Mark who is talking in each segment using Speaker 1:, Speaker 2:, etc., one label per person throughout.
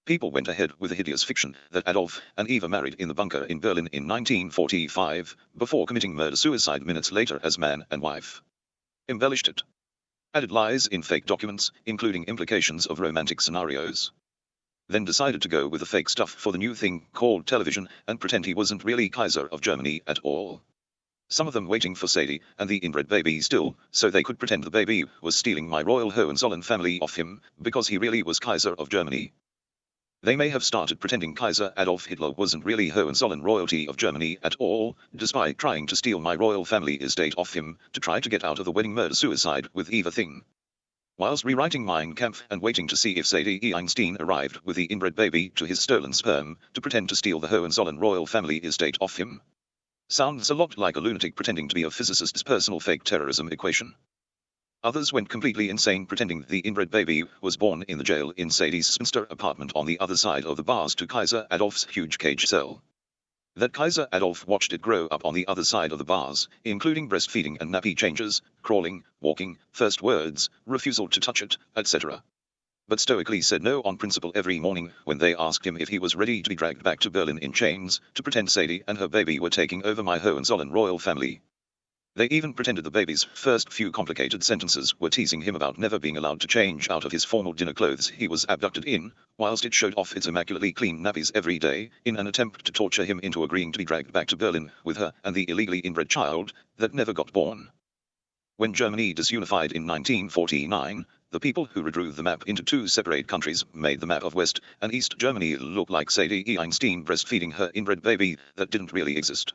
Speaker 1: People went ahead with the hideous fiction that Adolf and Eva married in the bunker in Berlin in 1945, before committing murder-suicide minutes later as man and wife. Embellished it. Added lies in fake documents, including implications of romantic scenarios. Then decided to go with the fake stuff for the new thing called television and pretend he wasn't really Kaiser of Germany at all. Some of them waiting for Sadie and the inbred baby still, so they could pretend the baby was stealing my royal Hohenzollern family off him, because he really was Kaiser of Germany. They may have started pretending Kaiser Adolf Hitler wasn't really Hohenzollern royalty of Germany at all, despite trying to steal my royal family estate off him, to try to get out of the wedding murder-suicide with Eva thing. Whilst rewriting Mein Kampf and waiting to see if Sadie Einstein arrived with the inbred baby to his stolen sperm, to pretend to steal the Hohenzollern royal family estate off him. Sounds a lot like a lunatic pretending to be a physicist's personal fake terrorism equation. Others went completely insane pretending the inbred baby was born in the jail in Sadie's spinster apartment on the other side of the bars to Kaiser Adolf's huge cage cell. That Kaiser Adolf watched it grow up on the other side of the bars, including breastfeeding and nappy changes, crawling, walking, first words, refusal to touch it, etc. But stoically said no on principle every morning when they asked him if he was ready to be dragged back to Berlin in chains, to pretend Sadie and her baby were taking over my Hohenzollern royal family. They even pretended the baby's first few complicated sentences were teasing him about never being allowed to change out of his formal dinner clothes he was abducted in, whilst it showed off its immaculately clean nappies every day, in an attempt to torture him into agreeing to be dragged back to Berlin with her and the illegally inbred child that never got born. When Germany disunified in 1949, the people who redrew the map into two separate countries made the map of West and East Germany look like Sadie Einstein breastfeeding her inbred baby that didn't really exist.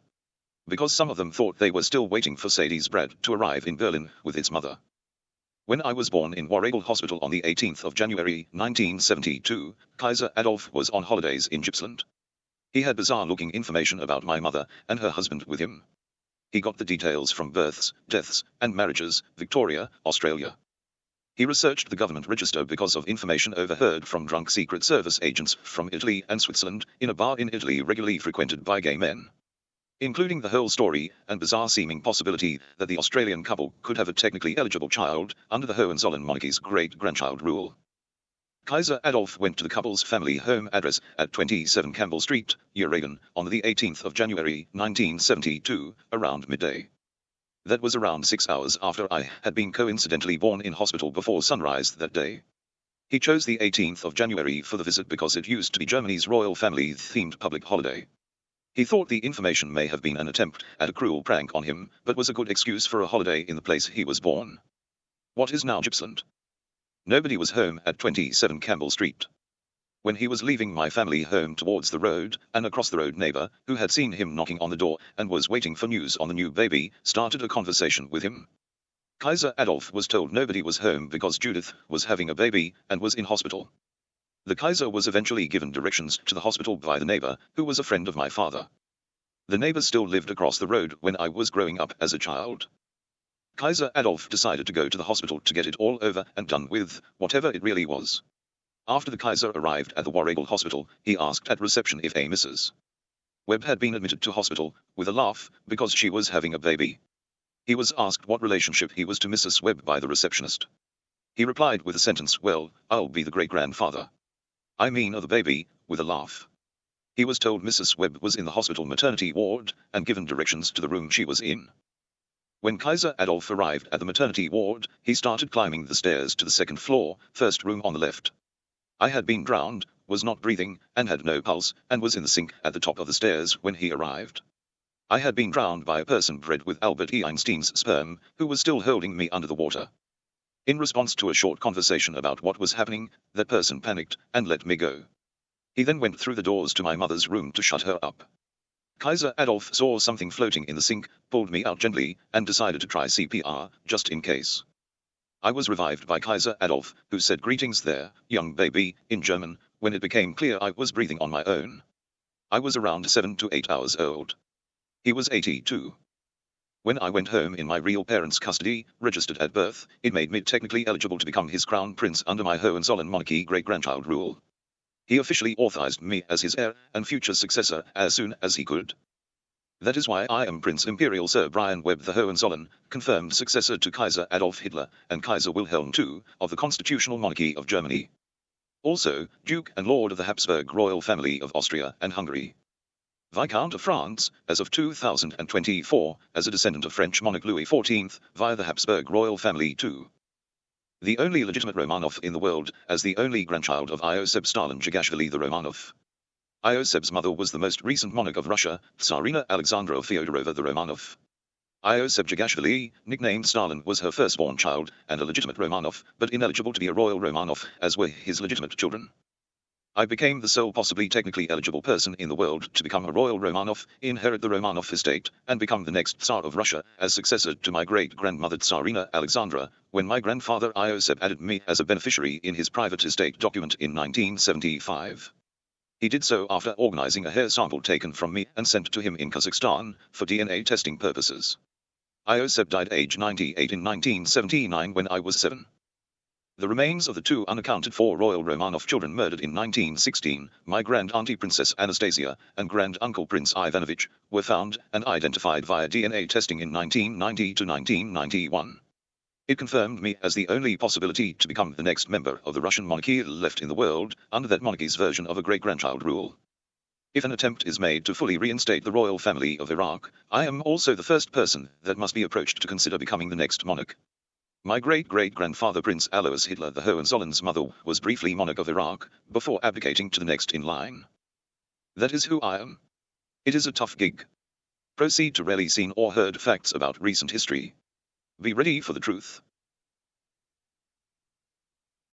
Speaker 1: Because some of them thought they were still waiting for Sadie's brat to arrive in Berlin with its mother. When I was born in Warragul Hospital on the 18th of January 1972, Kaiser Adolf was on holidays in Gippsland. He had bizarre-looking information about my mother and her husband with him. He got the details from births, deaths, and marriages, Victoria, Australia. He researched the government register because of information overheard from drunk Secret Service agents from Italy and Switzerland in a bar in Italy regularly frequented by gay men. Including the whole story and bizarre-seeming possibility that the Australian couple could have a technically eligible child under the Hohenzollern monarchy's great-grandchild rule. Kaiser Adolf went to the couple's family home address at 27 Campbell Street, Warragul, on the 18th of January 1972, around midday. That was around 6 hours after I had been coincidentally born in hospital before sunrise that day. He chose the 18th of January for the visit because it used to be Germany's royal family-themed public holiday. He thought the information may have been an attempt at a cruel prank on him, but was a good excuse for a holiday in the place he was born. What is now Gippsland? Nobody was home at 27 Campbell Street. When he was leaving my family home towards the road, an across-the-road neighbor, who had seen him knocking on the door and was waiting for news on the new baby, started a conversation with him. Kaiser Adolf was told nobody was home because Judith was having a baby and was in hospital. The Kaiser was eventually given directions to the hospital by the neighbor, who was a friend of my father. The neighbor still lived across the road when I was growing up as a child. Kaiser Adolf decided to go to the hospital to get it all over and done with, whatever it really was. After the Kaiser arrived at the Warragul hospital, he asked at reception if a Mrs. Webb had been admitted to hospital, with a laugh, because she was having a baby. He was asked what relationship he was to Mrs. Webb by the receptionist. He replied with a sentence, "Well, I'll be the great-grandfather. I mean of the baby," with a laugh. He was told Mrs. Webb was in the hospital maternity ward, and given directions to the room she was in. When Kaiser Adolf arrived at the maternity ward, he started climbing the stairs to the second floor, first room on the left. I had been drowned, was not breathing, and had no pulse, and was in the sink at the top of the stairs when he arrived. I had been drowned by a person bred with Albert Einstein's sperm, who was still holding me under the water. In response to a short conversation about what was happening, that person panicked and let me go. He then went through the doors to my mother's room to shut her up. Kaiser Adolf saw something floating in the sink, pulled me out gently, and decided to try CPR, just in case. I was revived by Kaiser Adolf, who said "Greetings there, young baby," in German, when it became clear I was breathing on my own. I was around 7 to 8 hours old. He was 82. When I went home in my real parents' custody, registered at birth, it made me technically eligible to become his crown prince under my Hohenzollern monarchy great-grandchild rule. He officially authorized me as his heir and future successor as soon as he could. That is why I am Prince Imperial Sir Brian Webb the Hohenzollern, confirmed successor to Kaiser Adolf Hitler and Kaiser Wilhelm II, of the constitutional monarchy of Germany. Also, Duke and Lord of the Habsburg Royal Family of Austria and Hungary. Viscount of France, as of 2024, as a descendant of French monarch Louis XIV, via the Habsburg Royal Family too. The only legitimate Romanov in the world, as the only grandchild of Iosif Stalin Jagashvili the Romanov. Iosif's mother was the most recent monarch of Russia, Tsarina Alexandra Fyodorova the Romanov. Iosif Jagashvili, nicknamed Stalin, was her firstborn child, and a legitimate Romanov, but ineligible to be a royal Romanov, as were his legitimate children. I became the sole possibly technically eligible person in the world to become a royal Romanov, inherit the Romanov estate, and become the next Tsar of Russia, as successor to my great-grandmother Tsarina Alexandra, when my grandfather Iosif added me as a beneficiary in his private estate document in 1975. He did so after organizing a hair sample taken from me and sent to him in Kazakhstan, for DNA testing purposes. Iosif died age 98 in 1979 when I was 7. The remains of the two unaccounted-for royal Romanov children murdered in 1916, my grand-auntie Princess Anastasia and grand-uncle Prince Ivanovich, were found and identified via DNA testing in 1990 to 1991. It confirmed me as the only possibility to become the next member of the Russian monarchy left in the world, under that monarchy's version of a great-grandchild rule. If an attempt is made to fully reinstate the royal family of Iraq, I am also the first person that must be approached to consider becoming the next monarch. My great-great-grandfather Prince Alois Hitler the Hohenzollerns' mother was briefly monarch of Iraq, before abdicating to the next in line. That is who I am. It is a tough gig. Proceed to rarely seen or heard facts about recent history. Be ready for the truth.